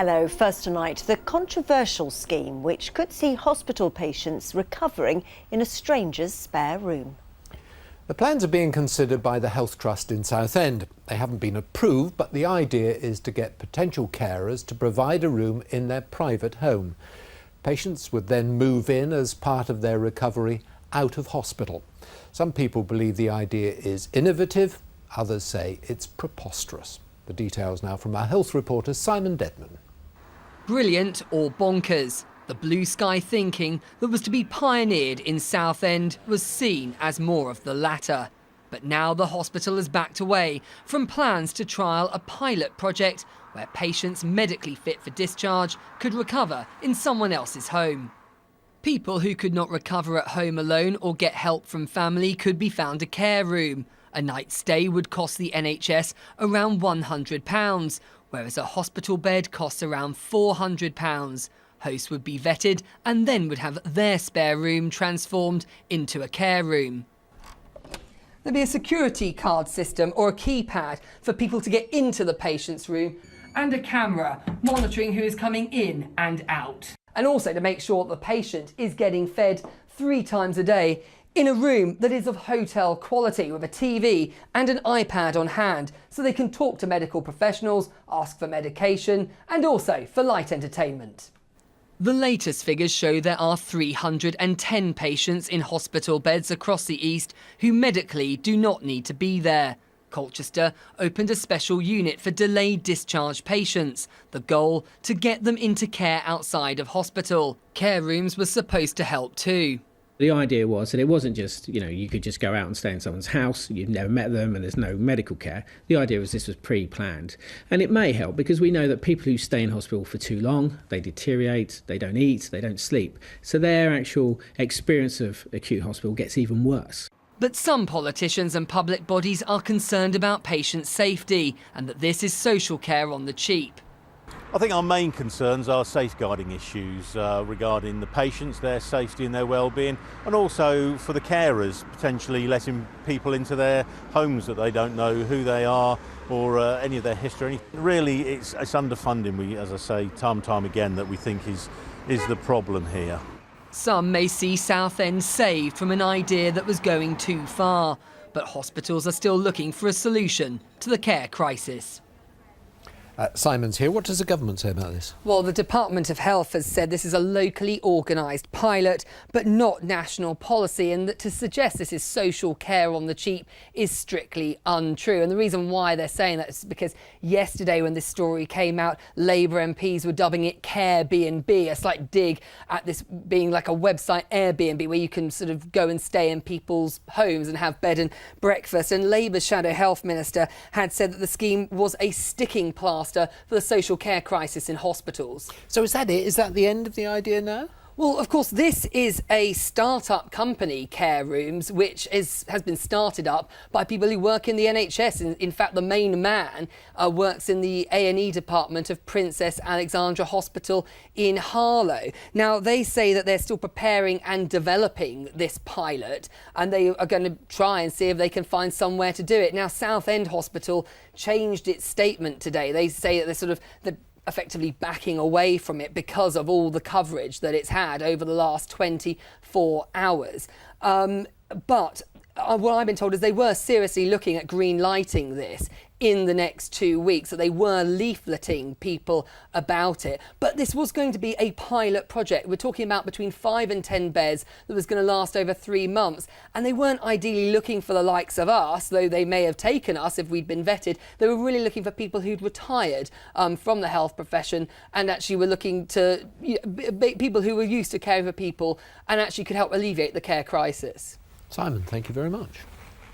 Hello. First tonight, the controversial scheme which could see hospital patients recovering in a stranger's spare room. The plans are being considered by the Health Trust in Southend. They haven't been approved, but the idea is to get potential carers to provide a room in their private home. Patients would then move in as part of their recovery out of hospital. Some people believe the idea is innovative, others say it's preposterous. The details now from our health reporter Simon Dedman. Brilliant or bonkers? The blue sky thinking that was to be pioneered in Southend was seen as more of the latter. But now the hospital has backed away from plans to trial a pilot project where patients medically fit for discharge could recover in someone else's home. People who could not recover at home alone or get help from family could be found a care room. A night's stay would cost the NHS around £100, whereas a hospital bed costs around £400. Hosts would be vetted and then would have their spare room transformed into a care room. There'd be a security card system or a keypad for people to get into the patient's room and a camera monitoring who is coming in and out. And also to make sure the patient is getting fed 3 times a day in a room that is of hotel quality with a TV and an iPad on hand so they can talk to medical professionals, ask for medication and also for light entertainment. The latest figures show there are 310 patients in hospital beds across the East who medically do not need to be there. Colchester opened a special unit for delayed discharge patients. The goal, to get them into care outside of hospital. Care rooms were supposed to help too. The idea was that it wasn't just, you could just go out and stay in someone's house, you've never met them and there's no medical care. The idea was this was pre-planned. And it may help because we know that people who stay in hospital for too long, they deteriorate, they don't eat, they don't sleep. So their actual experience of acute hospital gets even worse. But some politicians and public bodies are concerned about patient safety and that this is social care on the cheap. I think our main concerns are safeguarding issues regarding the patients, their safety and their well-being, and also for the carers, potentially letting people into their homes that they don't know who they are or any of their history. Really, it's underfunding, as I say, time and time again, that we think is the problem here. Some may see Southend saved from an idea that was going too far, but hospitals are still looking for a solution to the care crisis. Simon's here. What does the government say about this? Well, the Department of Health has said this is a locally organised pilot, but not national policy, and that to suggest this is social care on the cheap is strictly untrue. And the reason why they're saying that is because yesterday when this story came out, Labour MPs were dubbing it Care BNB, a slight dig at this being like a website Airbnb where you can sort of go and stay in people's homes and have bed and breakfast. And Labour's Shadow Health Minister had said that the scheme was a sticking plaster for the social care crisis in hospitals. So is that it? Is that the end of the idea now? Well, of course, this is a start-up company, Care Rooms, which has been started up by people who work in the NHS. In fact, the main man works in the A&E department of Princess Alexandra Hospital in Harlow. Now, they say that they're still preparing and developing this pilot, and they are going to try and see if they can find somewhere to do it. Now, Southend Hospital changed its statement today. They say that they're effectively backing away from it because of all the coverage that it's had over the last 24 hours. But what I've been told is they were seriously looking at green lighting this in the next 2 weeks, that they were leafleting people about it. But this was going to be a pilot project. We're talking about between 5 and 10 beds that was going to last over 3 months. And they weren't ideally looking for the likes of us, though they may have taken us if we'd been vetted. They were really looking for people who'd retired from the health profession and actually were looking to people who were used to caring for people and actually could help alleviate the care crisis. Simon, thank you very much.